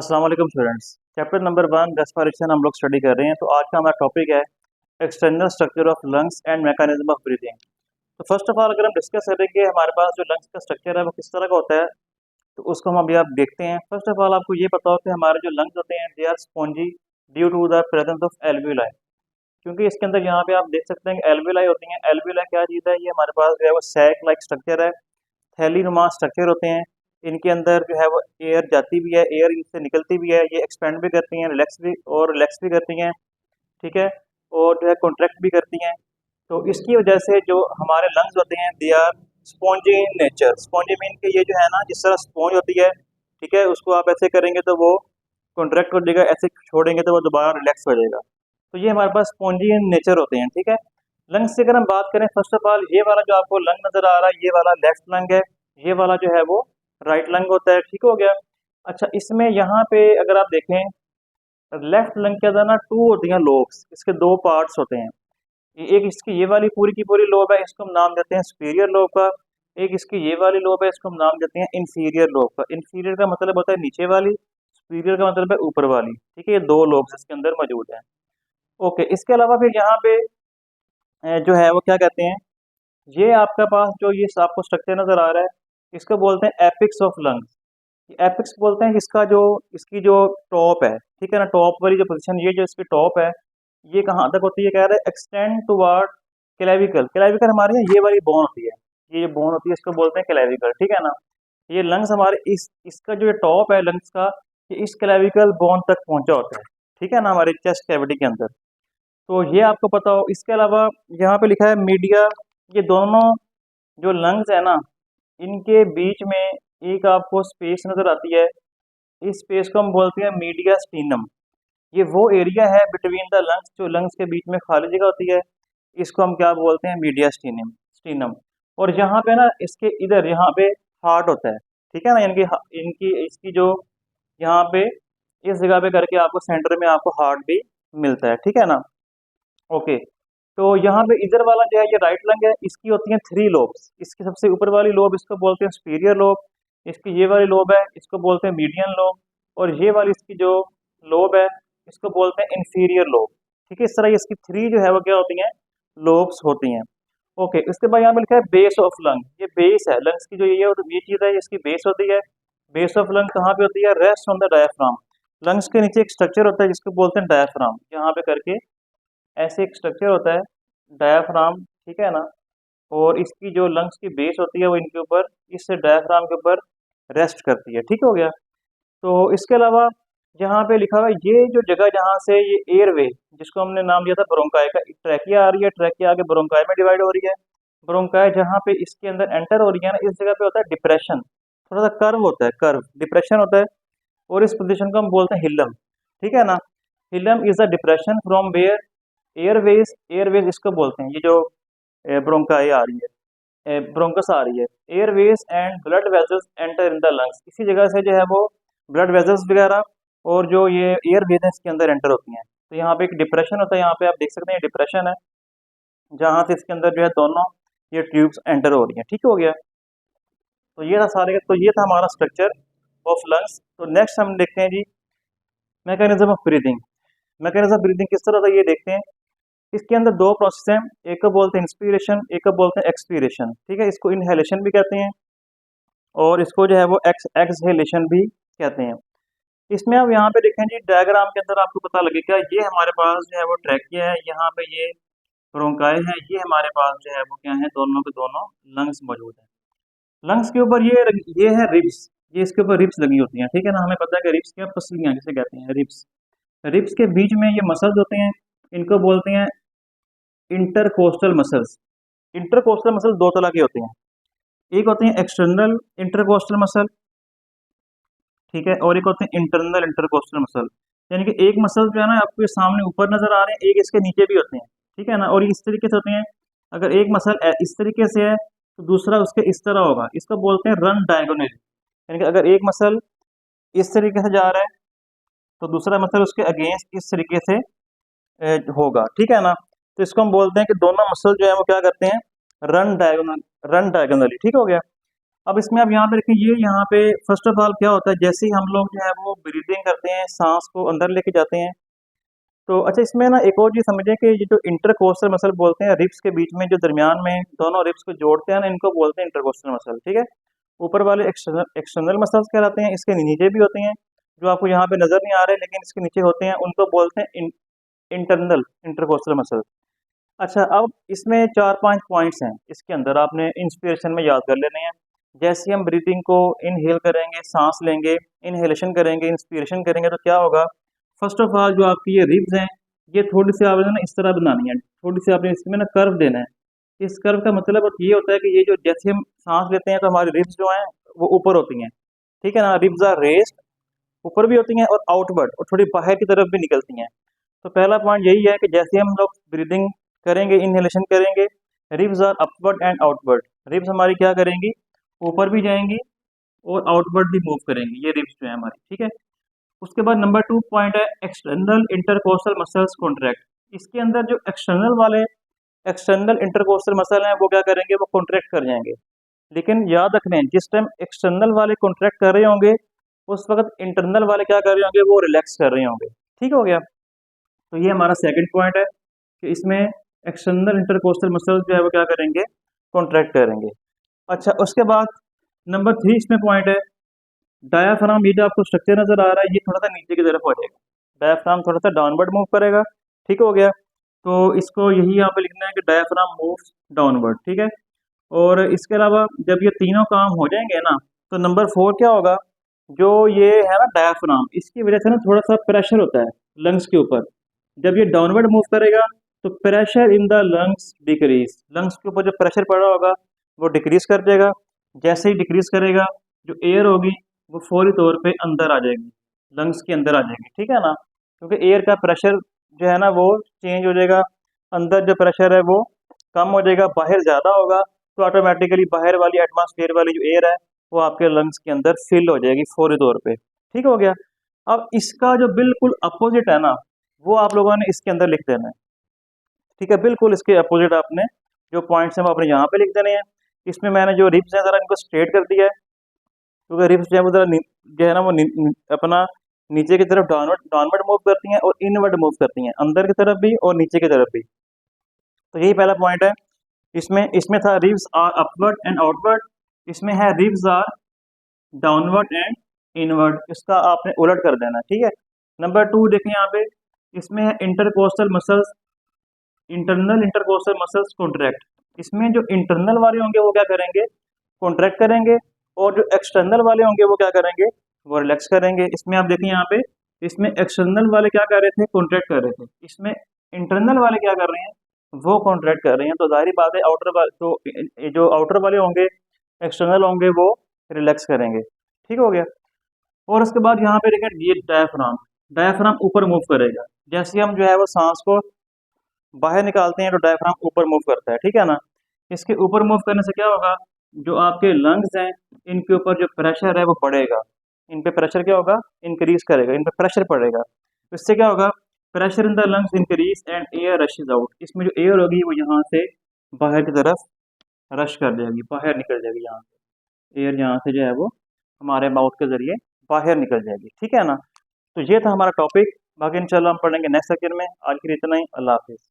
अस्सलाम वालेकुम students. Chapter number 1 respiration हम लोग स्टडी कर रहे हैं। तो आज का हमारा टॉपिक है external structure of lungs and mechanism of breathing. तो फर्स्ट ऑफ ऑल अगर हम डिस्कस करेंगे हमारे पास जो लंग्स का स्ट्रक्चर है वो किस तरह का होता है, तो उसको हम अभी आप देखते हैं। फर्स्ट ऑफ ऑल आपको ये पता हो कि हमारे जो लंग्स होते हैं they are spongy due to the presence of alveoli. क्योंकि इसके अंदर यहाँ पे आप देख सकते हैं कि एल्वियोलाई होती हैं। एल्वियोलाई क्या चीज़ है, ये हमारे पास जो है वो सैक लाइक स्ट्रक्चर है, थैली नुमा स्ट्रक्चर होते हैं। इनके अंदर जो है वो एयर जाती भी है, एयर इनसे निकलती भी है, ये एक्सपेंड भी करती हैं, रिलैक्स भी करती हैं, ठीक है, और जो है कॉन्ट्रैक्ट भी करती हैं। तो इसकी वजह से जो हमारे लंग्स होते हैं they are spongy in nature. Spongy mean के ये जो है ना, जिस तरह स्पॉन्ज होती है, ठीक है, उसको आप ऐसे करेंगे तो वो कॉन्ट्रैक्ट हो जाएगा, ऐसे छोड़ेंगे तो वो दोबारा रिलैक्स हो जाएगा। तो ये हमारे पास स्पॉन्जी इन नेचर होते हैं, ठीक है। लंग्स की अगर हम बात करें, फर्स्ट ऑफ ऑल ये वाला जो आपको लंग नजर आ रहा है, ये वाला लेफ्ट लंग है, ये वाला जो है वो राइट लंग होता है, ठीक हो गया। अच्छा, इसमें यहाँ पे अगर आप देखें लेफ्ट लंग के अंदर ना टू होती हैं लोब्स, इसके दो पार्ट्स होते हैं। एक इसकी ये वाली पूरी की पूरी लोब है, इसको हम नाम देते हैं सुपीरियर लोब का। एक इसकी ये वाली लोब है, इसको हम नाम देते हैं इंफीरियर लोब का। इंफीरियर का मतलब होता है नीचे वाली, सुपीरियर का मतलब है ऊपर वाली, ठीक है। ये दो लोब्स इसके अंदर मौजूद हैं। ओके, इसके अलावा फिर यहाँ पे जो है वो क्या कहते हैं, ये आपका पास जो ये आपको स्ट्रक्चर नजर आ रहा है, इसको बोलते हैं एपिक्स ऑफ लंग्स। एपिक्स बोलते हैं इसका जो इसकी जो टॉप है, ठीक है ना, टॉप वाली जो पोजीशन, ये जो इसकी टॉप है, ये कहाँ तक होती है, कह रहे हैं एक्सटेंड टुवर्ड क्लेविकल। क्लेविकल हमारे यहाँ ये वाली बोन होती है, ये बोन होती है, इसको बोलते हैं क्लेविकल, ठीक है ना। ये लंग्स हमारे इसका जो टॉप है लंग्स का, ये इस क्लेविकल बोन तक पहुंचा होता है, ठीक है ना, हमारे चेस्ट कैविटी के अंदर। तो ये आपको पता हो। इसके अलावा यहाँ पे लिखा है मीडिया। ये दोनों जो लंग्स है ना, इनके बीच में एक आपको स्पेस नजर आती है, इस स्पेस को हम बोलते हैं मीडिया स्टीनम। ये वो एरिया है बिटवीन द लंग्स, जो लंग्स के बीच में खाली जगह होती है, इसको हम क्या बोलते हैं, मीडिया स्टीनम स्टीनम। और यहाँ पे ना इसके इधर यहाँ पे हार्ट होता है, ठीक है ना, इनकी इनकी इसकी जो यहाँ पे इस जगह पे करके आपको सेंटर में आपको हार्ट भी मिलता है, ठीक है ना। ओके, तो यहाँ पे इधर वाला जो है ये राइट लंग है, इसकी होती हैं थ्री लोब्स। इसकी सबसे ऊपर वाली लोब इसको बोलते हैं सुपीरियर लोब, इसकी ये वाली लोब है इसको बोलते हैं मीडियन लोब, और ये वाली इसकी जो लोब है इसको बोलते हैं इंफीरियर लोब, ठीक है। इस तरह इसकी थ्री जो है वो क्या होती हैं, लोब्स होती हैं। ओके, इसके बाद यहाँ पे लिखा है बेस ऑफ लंग। ये बेस है लंग्स की, जो ये चीज़ है इसकी बेस होती है। बेस ऑफ लंग कहाँ पे होती है, rest on the diaphragm. Lungs के नीचे एक स्ट्रक्चर होता है जिसको बोलते हैं डायफ्राम, यहाँ पे करके ऐसे एक स्ट्रक्चर होता है डायाफ्राम, ठीक है ना। और इसकी जो लंग्स की बेस होती है वो इनके ऊपर, इस डायाफ्राम के ऊपर रेस्ट करती है, ठीक हो गया। तो इसके अलावा यहाँ पे लिखा हुआ है ये जो जगह जहाँ से ये एयरवे, जिसको हमने नाम दिया था ब्रोंकाई का, ट्रैकिया आ रही है, ट्रैकिया आगे ब्रोंकाई में डिवाइड हो रही है। ब्रोंकाई जहाँ पे इसके अंदर एंटर हो रही है ना, इस जगह पे होता है डिप्रेशन, थोड़ा सा कर्व होता है, कर्व डिप्रेशन होता है। और इस पोजिशन को हम बोलते हैं हिलम, ठीक है ना। Hilum is a depression from where airways, airways इसको बोलते हैं, ये जो ब्रोंकाई आ रही है, ब्रोंकस आ रही है, Airways and blood vessels enter in the lungs. इसी जगह से जो है वो ब्लड वेजल्स वगैरह और जो ये एयरवेज है इसके अंदर एंटर होती हैं। तो यहाँ पे एक डिप्रेशन होता है, यहाँ पे आप देख सकते हैं डिप्रेशन है, जहाँ से इसके अंदर जो है दोनों ये ट्यूब्स एंटर हो रही हैं, ठीक हो गया। तो ये था सारे, तो ये था हमारा स्ट्रक्चर ऑफ लंग्स। तो नेक्स्ट हम देखते हैं जी mechanism of breathing. Mechanism of breathing किस तरह होता है ये देखते हैं। इसके अंदर दो प्रोसेस हैं, एक को बोलते हैं इंस्पिरेशन, एक को बोलते हैं एक्सपीरेशन, ठीक है। इसको इनहेलेशन भी कहते हैं और इसको जो है वो एक्सहेलेशन भी कहते हैं। इसमें आप यहाँ पे देखें जी, डायग्राम के अंदर आपको पता लगेगा, ये हमारे पास जो है वो ट्रैकिया है, यहाँ पे ये ब्रोंकाई है, ये हमारे पास जो है वो क्या है, दोनों के दोनों लंग्स मौजूद हैं। लंग्स के ऊपर ये है रिब्स, ये इसके ऊपर रिब्स लगी होती हैं, ठीक है ना। हमें पता है कि रिब्स क्या, पसलियाँ जिसे कहते हैं रिब्स। रिब्स के बीच में ये मसल्स होते हैं, इनको बोलते हैं इंटरकोस्टल मसल्स। इंटरकोस्टल मसल दो तरह के होते हैं, एक होते हैं एक्सटर्नल इंटरकोस्टल मसल, ठीक है, और एक होते हैं इंटरनल इंटरकोस्टल मसल। यानी कि एक मसल जो है ना आपको सामने ऊपर नजर आ रहे हैं, एक इसके नीचे भी होते हैं, ठीक है ना। और ये इस तरीके से होते हैं, अगर एक मसल इस तरीके से है तो दूसरा उसके इस तरह होगा, इसको बोलते हैं रन डायगोनल। यानी कि अगर एक मसल इस तरीके से जा रहा है तो दूसरा मसल उसके अगेंस्ट इस तरीके से होगा, ठीक है ना। तो इसको हम बोलते हैं कि दोनों मसल जो है वो क्या करते हैं, रन डायगोनली, ठीक हो गया। अब इसमें आप यहाँ पे देखिए, ये यहाँ पे फर्स्ट ऑफ ऑल क्या होता है, जैसे ही हम लोग जो है वो ब्रीदिंग करते हैं, सांस को अंदर लेके जाते हैं, तो अच्छा इसमें ना एक और चीज़ समझें कि ये जो इंटरकोस्टल मसल बोलते हैं, रिब्स के बीच में जो दरमियान में दोनों रिब्स को जोड़ते हैं ना, इनको बोलते हैं इंटरकोस्टल मसल, ठीक है। ऊपर वाले एक्सटर्नल एक्सटर्नल मसल्स कहलाते हैं, इसके नीचे भी होते हैं जो आपको यहाँ पे नजर नहीं आ रहे लेकिन इसके नीचे होते हैं, उनको बोलते हैं इंटरनल इंटरकोस्टल मसल। अच्छा, अब इसमें 4-5 पॉइंट्स हैं, इसके अंदर आपने इंस्पिरेशन में याद कर लेने हैं। जैसे हम ब्रीथिंग को इनहेल करेंगे, सांस लेंगे, इनहेलेशन करेंगे, इंस्पिरेशन करेंगे, तो क्या होगा, फर्स्ट ऑफ ऑल जो आपकी ये रिब्स हैं, ये थोड़ी सी आपने ना इस तरह बनानी है, थोड़ी सी आपने इसमें ना कर्व देना है। इस कर्व का मतलब ये होता है कि ये जो जैसे हम सांस लेते हैं तो हमारी रिब्स जो हैं वो ऊपर होती हैं, ठीक है ना, रिब्स आर रेस्ड, ऊपर भी होती हैं और आउटवर्ड और थोड़ी बाहर की तरफ भी निकलती हैं। तो पहला पॉइंट यही है कि जैसे हम लोग ब्रीदिंग करेंगे, इनहेलेशन करेंगे, ribs are upward and outward, ribs हमारी क्या करेंगी, ऊपर भी जाएंगी और आउटवर्ड भी मूव करेंगी, ये रिब्स जो है हमारी, ठीक है। उसके बाद नंबर 2 पॉइंट है एक्सटर्नल इंटरकोस्टल मसल्स कॉन्ट्रैक्ट। इसके अंदर जो एक्सटर्नल इंटरकोस्टल मसल हैं वो क्या करेंगे, वो कॉन्ट्रैक्ट कर जाएंगे। लेकिन याद रखना है, जिस टाइम एक्सटर्नल वाले कॉन्ट्रैक्ट कर रहे होंगे उस वक्त इंटरनल वाले क्या कर रहे होंगे, वो रिलैक्स कर रहे होंगे, ठीक हो गया। तो ये हमारा सेकंड पॉइंट है कि इसमें एक्सटर्नल इंटरकोस्टल मसल्स जो है वो क्या करेंगे, कॉन्ट्रैक्ट करेंगे। अच्छा, उसके बाद नंबर 3 इसमें पॉइंट है डायाफ्राम। ये जो आपको स्ट्रक्चर नजर आ रहा है ये थोड़ा सा नीचे की तरफ हो जाएगा, डायाफ्राम थोड़ा सा डाउनवर्ड मूव करेगा, ठीक हो गया। तो इसको यही यहाँ पे लिखना है कि डायाफ्राम मूव्स डाउनवर्ड, ठीक है। और इसके अलावा जब ये तीनों काम हो जाएंगे ना, तो नंबर 4 क्या होगा, जो ये है ना डायाफ्राम, इसकी वजह से ना थोड़ा सा प्रेशर होता है लंग्स के ऊपर। जब ये डाउनवर्ड मूव करेगा तो pressure in the lungs decrease, lungs के ऊपर जो प्रेशर पड़ा होगा वो डिक्रीज कर देगा। जैसे ही डिक्रीज करेगा, जो एयर होगी वो फौरी तौर पे अंदर आ जाएगी, लंग्स के अंदर आ जाएगी, ठीक है ना, क्योंकि एयर का प्रेशर जो है ना वो चेंज हो जाएगा, अंदर जो प्रेशर है वो कम हो जाएगा, बाहर ज़्यादा होगा, तो ऑटोमेटिकली बाहर वाली एटमॉस्फेयर वाली जो एयर है वो आपके लंग्स के अंदर फिल हो जाएगी फौरी तौर पे, ठीक हो गया। अब इसका जो बिल्कुल अपोजिट है ना, वो आप लोगों ने इसके अंदर लिख देना है, ठीक है, बिल्कुल इसके अपोजिट आपने जो पॉइंट्स हैं वो आपने यहाँ पे लिख देने हैं। इसमें मैंने जो रिब्स हैं ज़रा इनको स्ट्रेट कर दिया है, क्योंकि रिब्स जो है वो ज़रा जो है ना वो अपना नीचे की तरफ डाउनवर्ड डाउनवर्ड मूव करती हैं और इनवर्ड मूव करती हैं, अंदर की तरफ भी और नीचे की तरफ भी। तो यही पहला पॉइंट है। इसमें इसमें था ribs are upward and outward, इसमें है ribs are downward and inward, इसका आपने उलट कर देना, ठीक है। नंबर 2 देखें यहाँ पे, इसमें है intercostal muscles, internal intercostal muscles contract. इसमें जो इंटरनल वाले होंगे वो क्या करेंगे, कॉन्ट्रैक्ट करेंगे, और जो एक्सटर्नल वाले होंगे वो क्या करेंगे, वो रिलैक्स करेंगे। इसमें आप देखें यहाँ पे, इसमें एक्सटर्नल वाले क्या कर रहे थे, कॉन्ट्रैक्ट कर रहे थे, इसमें इंटरनल वाले क्या कर रहे हैं, वो कॉन्ट्रैक्ट कर रहे हैं। तो जाहिर बात है आउटर वाले जो आउटर वाले होंगे, एक्सटर्नल होंगे, वो रिलैक्स करेंगे, ठीक हो गया। और उसके बाद यहाँ पे देखें ये डायाफ्राम, डायाफ्राम ऊपर मूव करेगा, जैसे हम जो है वो सांस को बाहर निकालते हैं तो डायफ्राम ऊपर मूव करता है, ठीक है ना। इसके ऊपर मूव करने से क्या होगा, जो आपके लंग्स हैं इनके ऊपर जो प्रेशर है वो बढ़ेगा, इन पे प्रेशर क्या होगा, इंक्रीज करेगा, इन पे प्रेशर पड़ेगा। तो इससे क्या होगा, pressure in the lungs increase and air rushes out, इसमें जो एयर होगी वो यहाँ से बाहर की तरफ रश कर जाएगी, बाहर निकल जाएगी, यहाँ से एयर यहाँ से जो है वो हमारे माउथ के जरिए बाहर निकल जाएगी, ठीक है ना। तो ये था हमारा टॉपिक, बाकी इंशाल्लाह हम पढ़ेंगे नेक्स्ट लेक्चर में। आज के लिए इतना ही, अल्लाह हाफिज़।